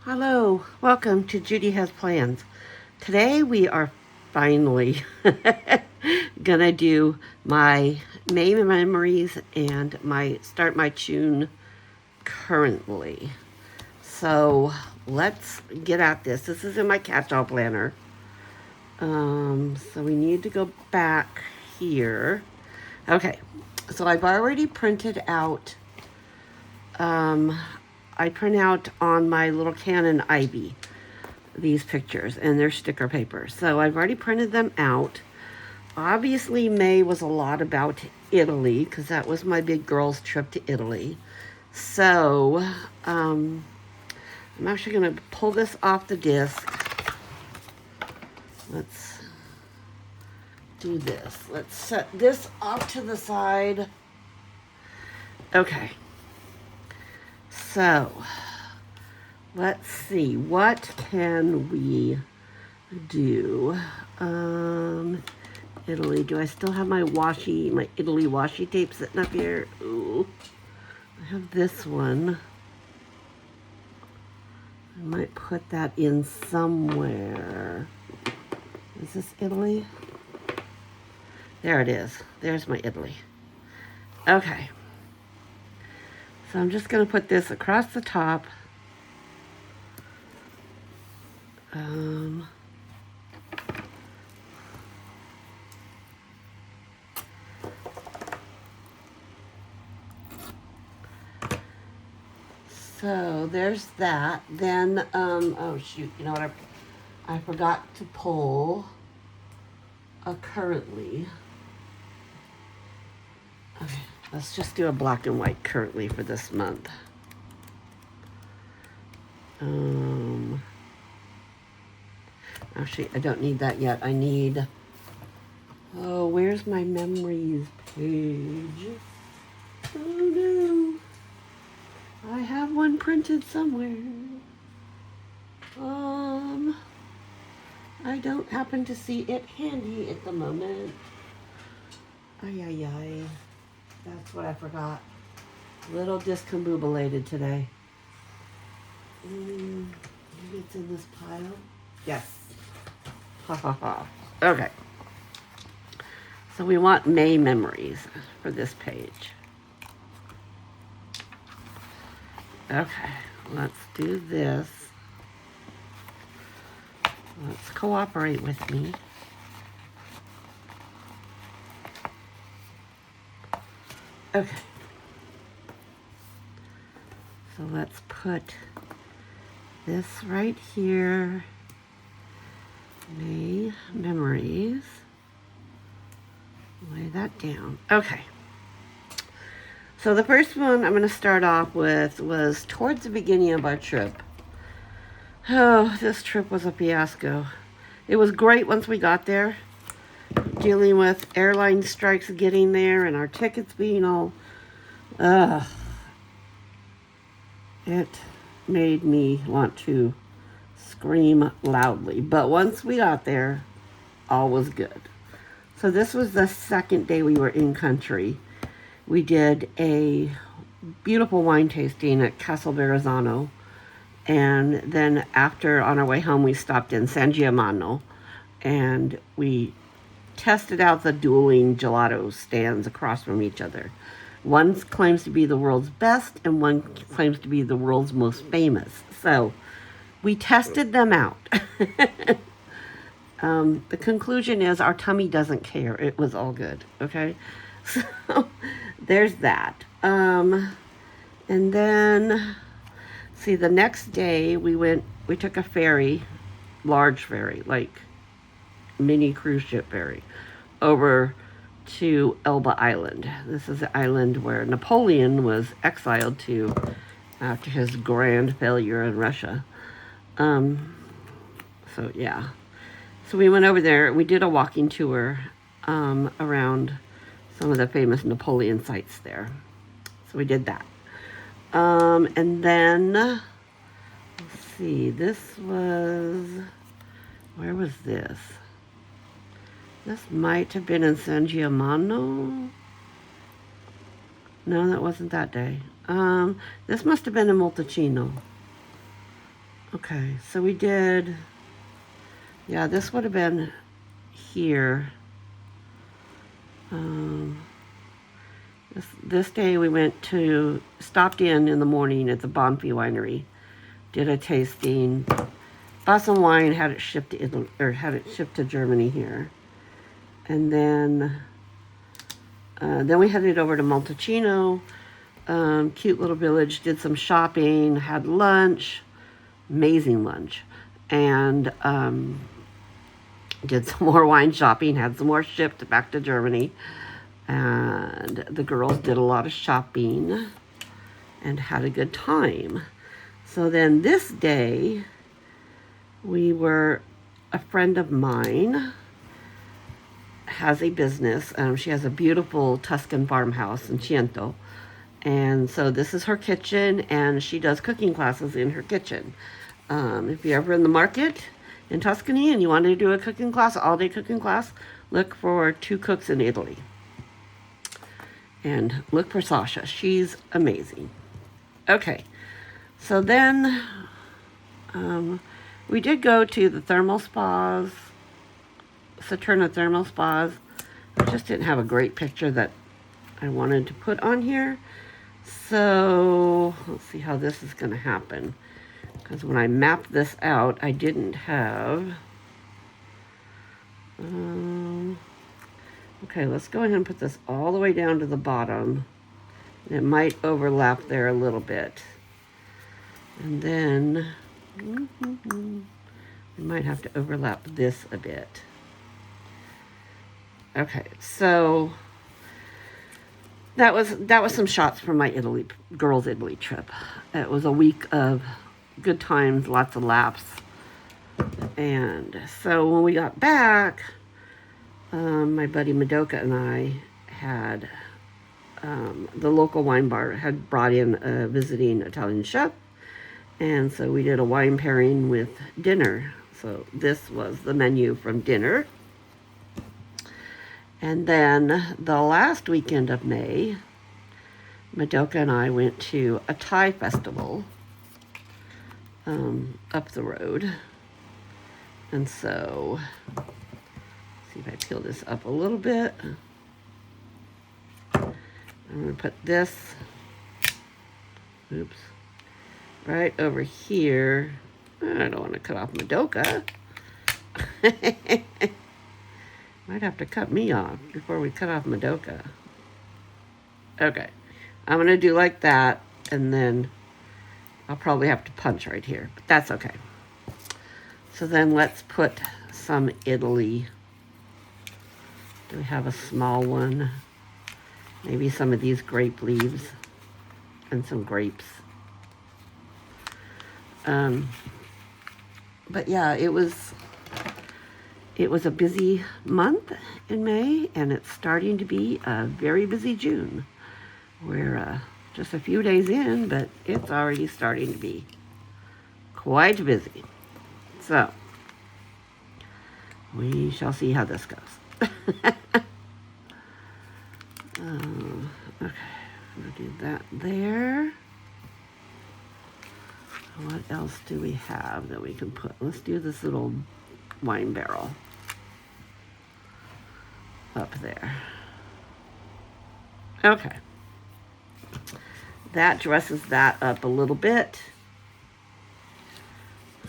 Hello, welcome to Judy Has Plans. Today we are finally gonna do my May memories and my start my tune currently. So let's get at this. This is in my catch-all planner. So we need to go back here. Okay, so I've already printed out I print out on my little Canon IB these pictures and they're sticker paper. So I've already printed them out. Obviously, May was a lot about Italy because that was my big girls' trip to Italy. So I'm actually going to pull this off the disc. Let's do this. Let's set this off to the side. Okay. So let's see, what can we do? Italy, do I still have my Italy washi tape sitting up here? Ooh, I have this one. I might put that in somewhere. Is this Italy? There it is. There's my Italy. Okay. So I'm just going to put this across the top. So there's that. Then, oh shoot, you know what? I forgot to pull a currently. Okay, let's just do a black and white currently for this month. Actually, I don't need that yet. I need, oh, where's my memories page? Oh no. I have one printed somewhere. I don't happen to see it handy at the moment. Ay, ay, ay. That's what I forgot. Little discombobulated today. Maybe it's in this pile. Yes. Ha ha ha. Okay. So we want May memories for this page. Okay, let's do this. Let's cooperate with me. Okay. So let's put this right here. May memories. Lay that down. Okay. So the first one I'm going to start off with was towards the beginning of our trip. Oh, this trip was a fiasco. It was great once we got there, dealing with airline strikes getting there and our tickets being all, it made me want to scream loudly. But once we got there, all was good. So this was the second day we were in country. We did a beautiful wine tasting at Castel Verrazzano. And then after, on our way home, we stopped in San Giovanni and we tested out the dueling gelato stands across from each other. One claims to be the world's best and one claims to be the world's most famous. So we tested them out. The conclusion is our tummy doesn't care. It was all good. Okay. So there's that. And then, see, the next day we took a ferry, large ferry, like mini cruise ship ferry, over to Elba Island. This is the island where Napoleon was exiled to after his grand failure in Russia. So yeah. So we went over there. We did a walking tour around some of the famous Napoleon sites there. So we did that. And then, let's see, this was, where was this? This might have been in San Giovanni. No, that wasn't that day. This must have been in Montalcino. Okay, so we did, yeah, this would have been here. This day we stopped in the morning at the Bonfi Winery, did a tasting, bought some wine, had it shipped to Italy, or had it shipped to Germany here. And then we headed over to Montalcino, cute little village, did some shopping, had lunch, amazing lunch, and did some more wine shopping, had some more shipped back to Germany. And the girls did a lot of shopping and had a good time. So then this day, a friend of mine has a business. She has a beautiful Tuscan farmhouse in Ciento. And so this is her kitchen, and she does cooking classes in her kitchen. If you're ever in the market in Tuscany and you want to do a cooking class, all-day cooking class, look for Two Cooks in Italy. And look for Sasha. She's amazing. Okay, so then we did go to the thermal spas, Saturna thermal spas. I just didn't have a great picture that I wanted to put on here. So let's see how this is going to happen. Because when I mapped this out, I didn't have... okay, let's go ahead and put this all the way down to the bottom. It might overlap there a little bit. And then we might have to overlap this a bit. Okay, so that was some shots from my girls' Italy trip. It was a week of good times, lots of laughs. And so when we got back, my buddy Madoka and I had the local wine bar had brought in a visiting Italian chef, and so we did a wine pairing with dinner. So this was the menu from dinner. And then the last weekend of May, Madoka and I went to a Thai festival up the road. And so, see if I peel this up a little bit. I'm going to put this, oops, right over here. I don't want to cut off Madoka. Might have to cut me off before we cut off Madoka. Okay, I'm going to do like that, and then I'll probably have to punch right here, but that's okay. So then let's put some Italy. Do we have a small one? Maybe some of these grape leaves and some grapes. But yeah, it was a busy month in May, and it's starting to be a very busy June. We're just a few days in, but it's already starting to be quite busy. So, we shall see how this goes. Okay, we'll do that there. What else do we have that we can put? Let's do this little wine barrel up there. Okay. That dresses that up a little bit.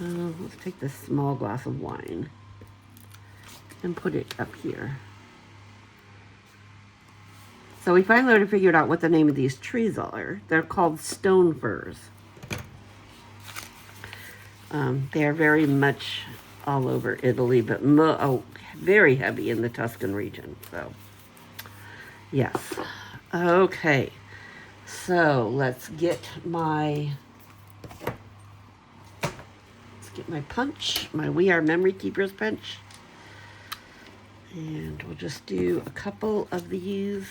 Let's take this small glass of wine and put it up here. So we finally figured out what the name of these trees are. They're called stone firs. They're very much all over Italy, but very heavy in the Tuscan region. So, yes. Okay. So let's get my punch, my We Are Memory Keepers punch. And we'll just do a couple of these.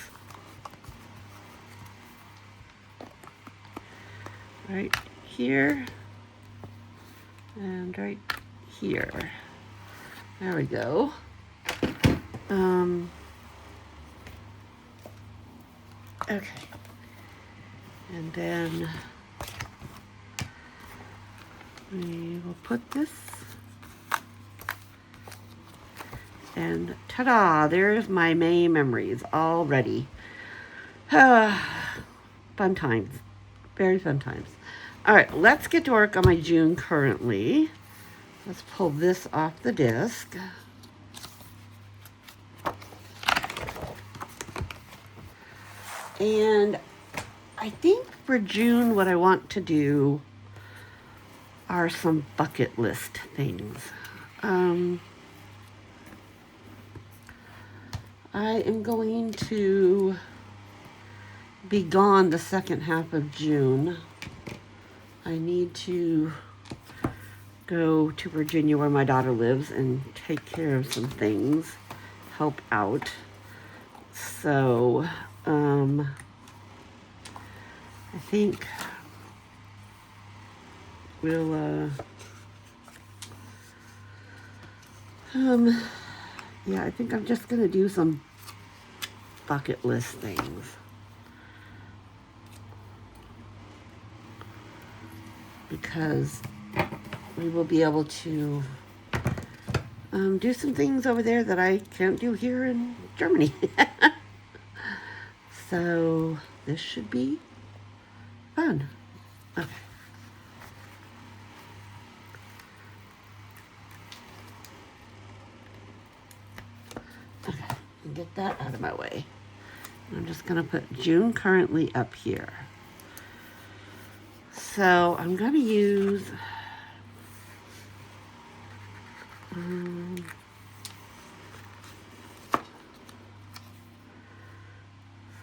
Right here. And right here. There we go. Okay. And then We will put this, and ta-da, there's my May memories all ready. Fun times, very fun times. All right, let's get to work on my June currently. Let's pull this off the disc. And I think for June, what I want to do are some bucket list things. I am going to be gone the second half of June. I need to go to Virginia where my daughter lives and take care of some things, help out. So, I think we'll, yeah, I think I'm just gonna do some bucket list things. Because we will be able to do some things over there that I can't do here in Germany. So this should be fun. Okay. Okay, get that out of my way. I'm just gonna put June currently up here. So I'm gonna use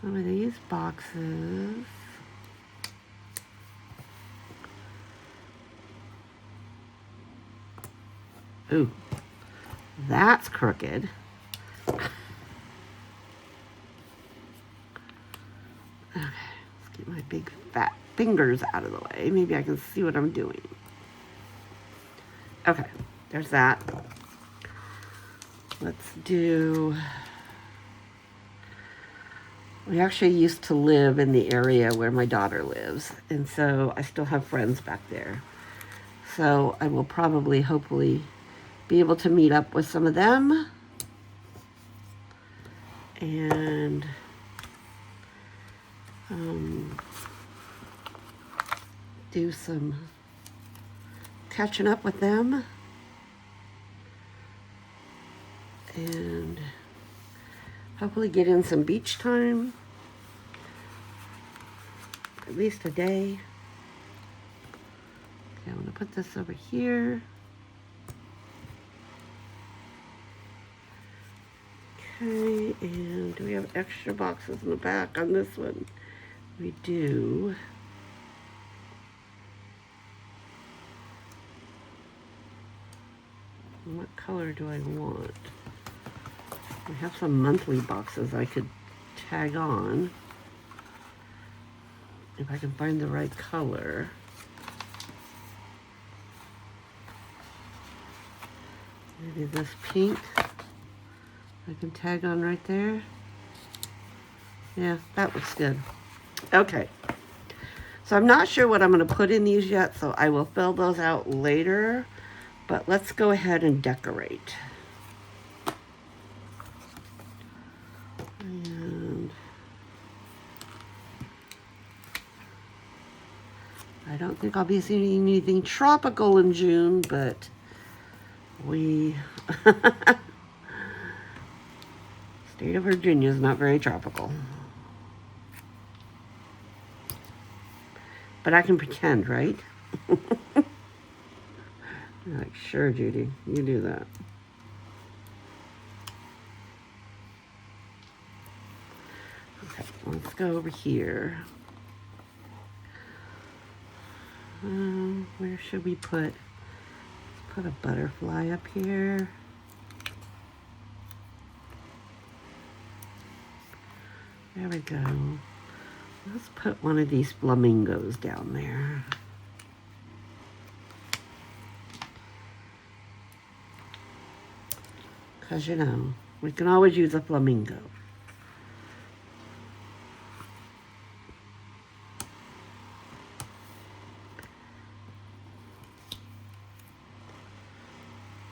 some of these boxes. Ooh, that's crooked. Okay, let's get my big fat fingers out of the way. Maybe I can see what I'm doing. Okay, there's that. Let's do... We actually used to live in the area where my daughter lives, and so I still have friends back there. So I will probably, hopefully, be able to meet up with some of them and do some catching up with them and hopefully get in some beach time, at least a day. Okay, I'm gonna put this over here. Okay, and do we have extra boxes in the back on this one? We do. What color do I want? I have some monthly boxes I could tag on if I can find the right color. Maybe this pink I can tag on right there. Yeah, that looks good. Okay. So I'm not sure what I'm going to put in these yet, so I will fill those out later. But let's go ahead and decorate. And I don't think I'll be seeing anything tropical in June, but we... State of Virginia is not very tropical. But I can pretend, right? Like, sure, Judy, you do that. Okay, let's go over here. Where should we put? Let's put a butterfly up here. There we go. Let's put one of these flamingos down there. Because, you know, we can always use a flamingo.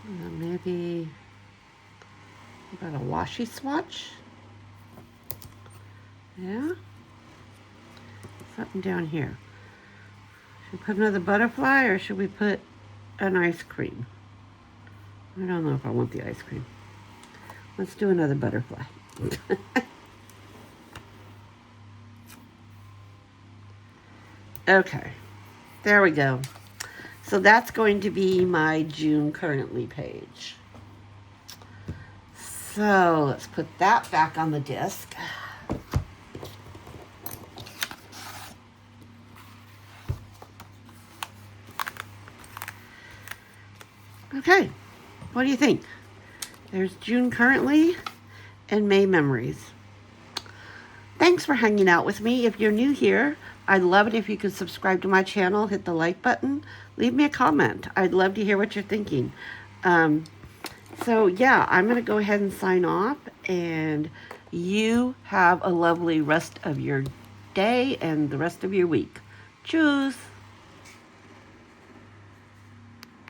Maybe about a washi swatch. Yeah. Something down here. Should we put another butterfly or should we put an ice cream? I don't know if I want the ice cream. Let's do another butterfly. Okay, there we go. So that's going to be my June currently page. So let's put that back on the disc. Okay, what do you think? There's June currently and May memories. Thanks for hanging out with me. If you're new here, I'd love it if you could subscribe to my channel, hit the like button, leave me a comment. I'd love to hear what you're thinking. So yeah, I'm going to go ahead and sign off, and you have a lovely rest of your day and the rest of your week. Tschüss.